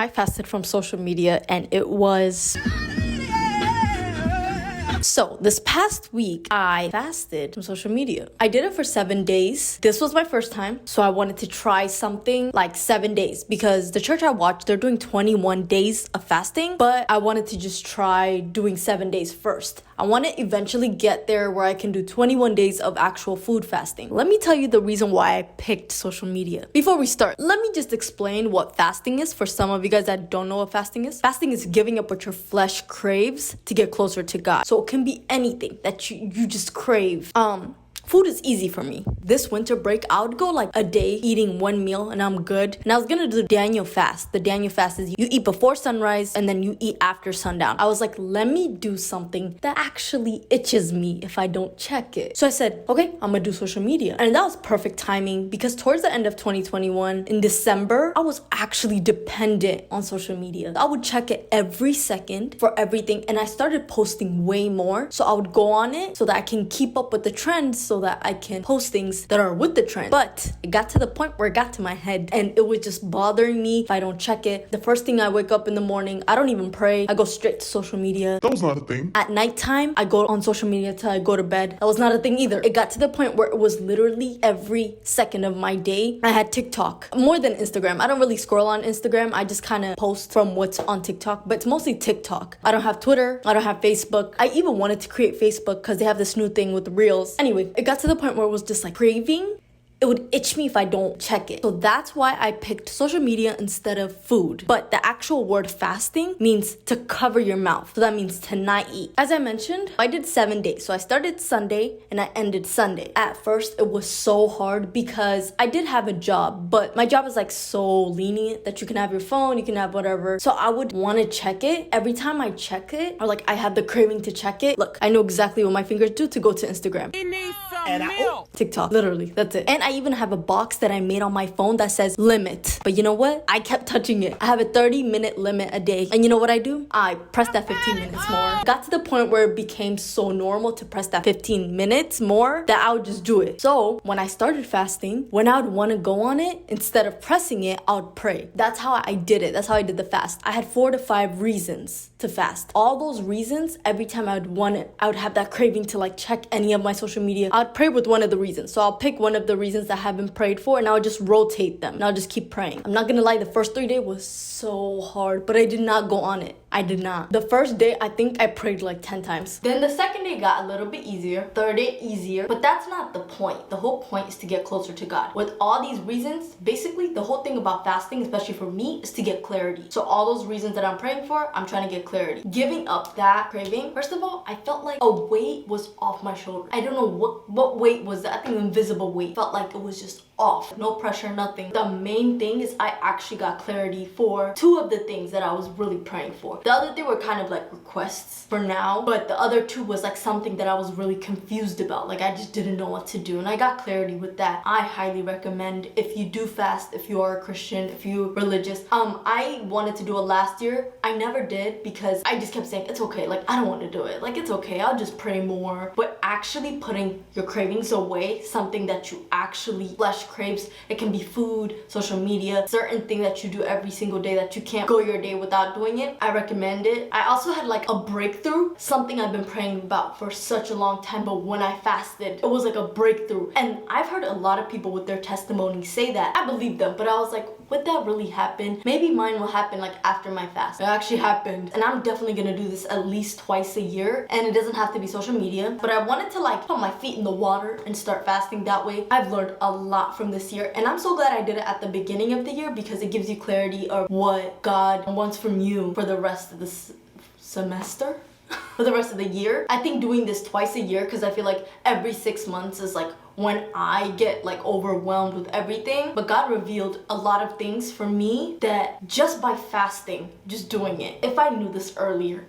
I fasted from social media and it was... So this past week, I fasted from social media. I did it for 7 days. This was my first time, so I wanted to try something like 7 days because the church I watched, they're doing 21 days of fasting, but I wanted to just try doing 7 days first. I want to eventually get there where I can do 21 days of actual food fasting. Let me tell you the reason why I picked social media. Before we start, let me just explain what fasting is for some of you guys that don't know what fasting is. Fasting is giving up what your flesh craves to get closer to God. So it can be anything that you just crave. Food is easy for me. This winter break, I would go like a day eating one meal and I'm good. And I was gonna do the Daniel fast. The Daniel fast is you eat before sunrise and then you eat after sundown. I was like, let me do something that actually itches me if I don't check it. So I said, okay, I'm gonna do social media. And that was perfect timing because towards the end of 2021, in December, I was actually dependent on social media. I would check it every second for everything. And I started posting way more. So I would go on it so that I can keep up with the trends so that I can post things that are with the trend. But it got to the point where it got to my head and it was just bothering me if I don't check it. The first thing I wake up in the morning, I don't even pray. I go straight to social media. That was not a thing. At nighttime, I go on social media till I go to bed. That was not a thing either. It got to the point where it was literally every second of my day. I had TikTok more than Instagram. I don't really scroll on Instagram. I just kind of post from what's on TikTok, but it's mostly TikTok. I don't have Twitter. I don't have Facebook. I even wanted to create Facebook because they have this new thing with Reels. Anyway, it got to the point where it was just like craving. It would itch me if I don't check it. So that's why I picked social media instead of food. But the actual word fasting means to cover your mouth. So that means to not eat. As I mentioned, I did 7 days. So I started Sunday and I ended Sunday. At first, it was so hard because I did have a job, but my job is like so lenient that you can have your phone, you can have whatever. So I would want to check it. Every time I check it, or like I had the craving to check it, look, I know exactly what my fingers do to go to Instagram. TikTok, literally, that's it. And I even have a box that I made on my phone that says limit. But you know what? I kept touching it. I have a 30-minute limit a day. And you know what I do? I press that 15 minutes more. Got to the point where it became so normal to press that 15 minutes more that I would just do it. So when I started fasting, when I would want to go on it, instead of pressing it, I would pray. That's how I did it. That's how I did the fast. I had 4 to 5 reasons to fast. All those reasons, every time I would want it, I would have that craving to like check any of my social media. I would pray with one of the reasons. So I'll pick one of the reasons that have been prayed for and I'll just rotate them and I'll just keep praying. I'm not gonna lie, the first 3 days was so hard, but I did not go on it. I did not. The first day, I think I prayed like 10 times. Then the second day got a little bit easier. Third day, easier. But that's not the point. The whole point is to get closer to God. With all these reasons, basically the whole thing about fasting, especially for me, is to get clarity. So all those reasons that I'm praying for, I'm trying to get clarity. Giving up that craving, first of all, I felt like a weight was off my shoulder. I don't know what weight was that. I think invisible weight. Felt like it was just off. No pressure, nothing. The main thing is I actually got clarity for 2 of the things that I was really praying for. The other 3 were kind of like requests for now, but the other 2 was like something that I was really confused about. Like I just didn't know what to do, and I got clarity with that. I highly recommend if you do fast, if you are a Christian, if you're religious. I wanted to do it last year. I never did because I just kept saying it's okay. Like I don't want to do it. Like it's okay. I'll just pray more. But actually putting your cravings away, something that you actually flesh craves. It can be food, social media, certain thing that you do every single day that you can't go your day without doing it. I recommend it. I also had like a breakthrough, something I've been praying about for such a long time, but when I fasted, it was like a breakthrough. And I've heard a lot of people with their testimonies say that. I believe them, but I was like, would that really happen? Maybe mine will happen like after my fast. It actually happened. And I'm definitely gonna do this at least twice a year. And it doesn't have to be social media, but I wanted to like put my feet in the water and start fasting that way. I've learned a lot from this year, and I'm so glad I did it at the beginning of the year because it gives you clarity of what God wants from you for the rest of this semester. For the rest of the year. I think doing this twice a year, because I feel like every 6 months is like when I get like overwhelmed with everything. But God revealed a lot of things for me that just by fasting, just doing it. If I knew this earlier,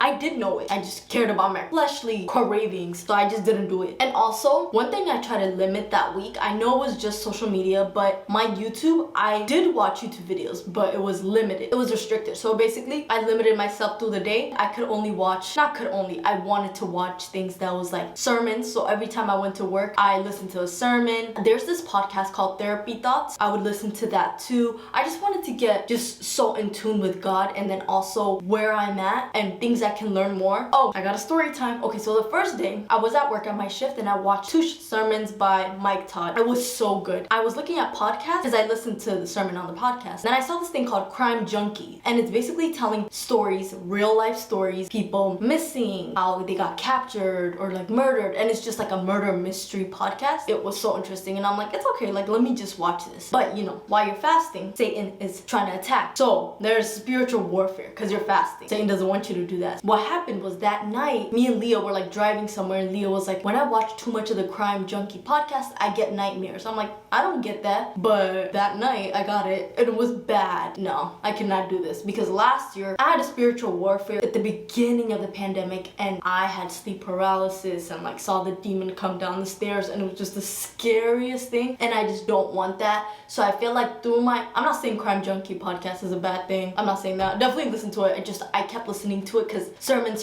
I did know it. I just cared about my fleshly cravings, so I just didn't do it. And also, one thing I try to limit that week, I know it was just social media, but my YouTube, I did watch YouTube videos, but it was limited. It was restricted. So basically, I limited myself through the day. I could only watch, I wanted to watch things that was like sermons. So every time time I went to work, I listened to a sermon. There's this podcast called Therapy Thoughts. I would listen to that too. I just wanted to get just so in tune with God, and then also where I'm at and things I can learn more. Oh, I got a story time. Okay, so the first day I was at work at my shift and I watched 2 sermons by Mike Todd. It was so good. I was looking at podcasts because I listened to the sermon on the podcast. Then I saw this thing called Crime Junkie, and it's basically telling stories, real life stories, people missing, how they got captured or like murdered, and it's just like a murder mystery podcast. It was so interesting, and I'm like, it's okay, like let me just watch this. But you know, while you're fasting, Satan is trying to attack. So there's spiritual warfare because you're fasting. Satan doesn't want you to do that. What happened was that night, me and Leah were like driving somewhere, and Leah was like, when I watch too much of the Crime Junkie podcast, I get nightmares. I'm like, I don't get that. But that night I got it, and it was bad. No, I cannot do this, because last year I had a spiritual warfare at the beginning of the pandemic, and I had sleep paralysis and like saw the demon come down the stairs, and it was just the scariest thing, and I just don't want that. So I feel like through I'm not saying Crime Junkie podcast is a bad thing. I'm not saying that. Definitely listen to it. I kept listening to it because sermon,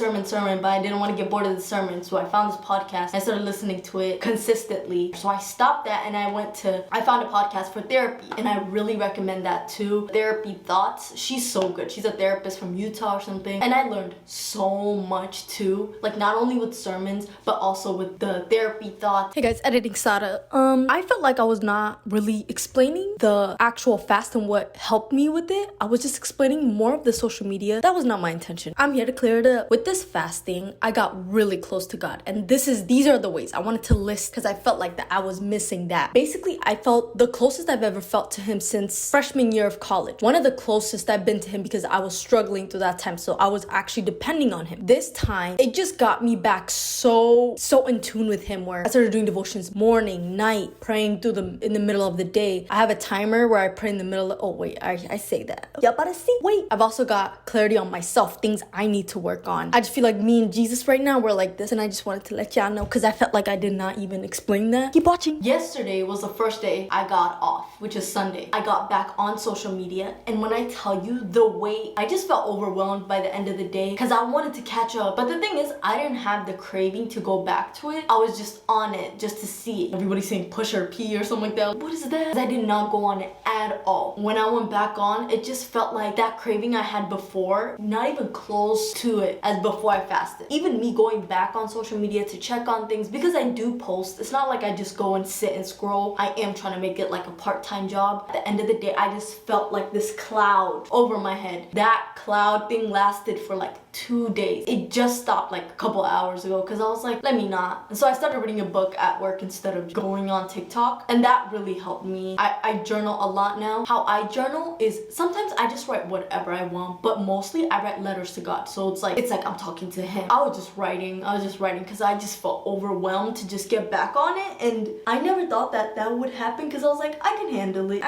but I didn't want to get bored of the sermon. So I found this podcast. I started listening to it consistently. So I stopped that and I found a podcast for therapy, and I really recommend that too. Therapy Thoughts. She's so good. She's a therapist from Utah or something. And I learned so much too. Like not only with sermons, but also with the Therapy Thoughts. Hey guys, editing Sara. I felt like I was not really explaining the actual fast and what helped me with it. I was just explaining more of the social media. That was not my intention. I'm here to clear it up. With this fasting, I got really close to God, and these are the ways I wanted to list, because I felt like that I was missing that. Basically, I felt the closest I've ever felt to him since freshman year of college. One of the closest I've been to him, because I was struggling through that time, so I was actually depending on him. This time, it just got me back so in tune with him, where I started doing devotions morning, night, praying in the middle of the day. I have a timer where I pray in the middle of, I say that. Y'all about to see? Wait. I've also got clarity on myself, things I need to work on. I just feel like me and Jesus right now, we're like this, and I just wanted to let y'all know, because I felt like I did not even explain that. Keep watching. Yesterday was the first day I got off, which is Sunday. I got back on social media, and when I tell you the way, I just felt overwhelmed by the end of the day, because I wanted to catch up. But the thing is, I didn't have the craving to go back to it. I was just on it just to see it. Everybody's saying push or pee or something like that. What is that? I did not go on it at all. When I went back on, it just felt like that craving I had before, not even close to it as before I fasted. Even me going back on social media to check on things, because I do post, it's not like I just go and sit and scroll. I am trying to make it like a part-time job. At the end of the day, I just felt like this cloud over my head. That cloud thing lasted for like 2 days. It just stopped like a couple hours ago, because I was like, let me not. And so I started reading a book at work instead of going on TikTok, and that really helped me. I journal a lot now. How I journal is sometimes I just write whatever I want, but mostly I write letters to God. So it's like I'm talking to him. I was just writing because I just felt overwhelmed to just get back on it, and I never thought that would happen, because I was like, I can handle it.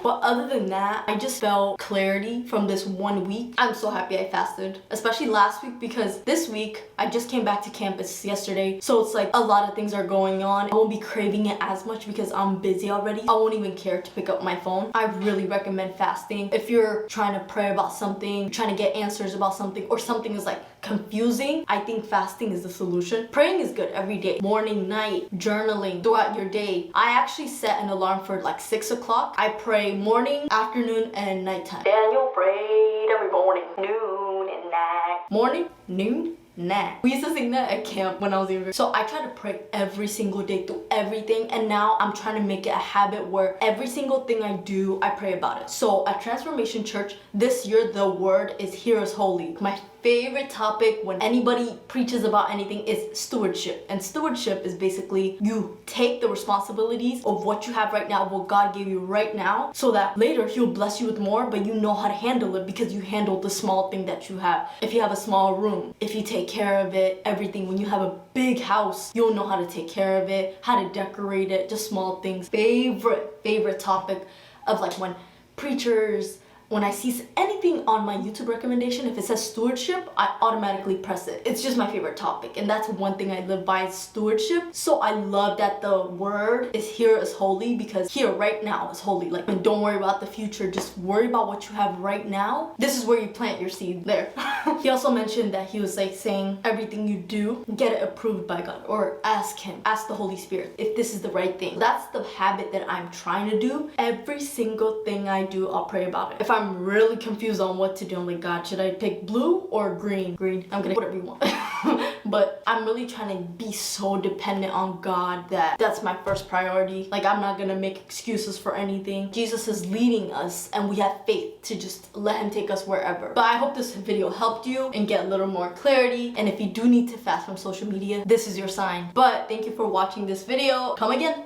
But other than that, I just felt clarity from this 1 week. I'm so happy I fasted, especially last week, because this week I just came back to campus yesterday, so it's like a lot of things are going on. I won't be craving it as much because I'm busy already. I won't even care to pick up my phone. I really recommend fasting if you're trying to pray about something, trying to get answers about something, or something is like confusing. I think fasting is the solution. Praying is good every day, morning, night, journaling throughout your day. I actually set an alarm for like 6 o'clock. I pray morning, afternoon, and nighttime. Daniel prayed every morning, noon, and night. Morning, noon, nah. We used to sing that at camp when I was younger. So I try to pray every single day through everything, and now I'm trying to make it a habit where every single thing I do, I pray about it. So at Transformation Church, this year the word is here is holy. My favorite topic when anybody preaches about anything is stewardship. And stewardship is basically you take the responsibilities of what you have right now, what God gave you right now, so that later he'll bless you with more, but you know how to handle it because you handled the small thing that you have. If you have a small room, if you take care of it, everything. When you have a big house, you'll know how to take care of it, how to decorate it, just small things. Favorite topic of like when preachers, When I see anything on my YouTube recommendation, if it says stewardship, I automatically press it. It's just my favorite topic, and that's one thing I live by, is stewardship. So I love that the word is here is holy, because here right now is holy. Like, and don't worry about the future, just worry about what you have right now. This is where you plant your seed there. He also mentioned that he was like saying everything you do, get it approved by God, or ask him, ask the Holy Spirit if this is the right thing. That's the habit that I'm trying to do. Every single thing I do, I'll pray about it. If I'm really confused on what to do, I'm like, God, should I pick blue or green? Green. I'm gonna whatever you want. But I'm really trying to be so dependent on God that that's my first priority. Like, I'm not gonna make excuses for anything. Jesus is leading us, and we have faith to just let him take us wherever. But I hope this video helped you and get a little more clarity. And if you do need to fast from social media, this is your sign. But thank you for watching this video. Come again.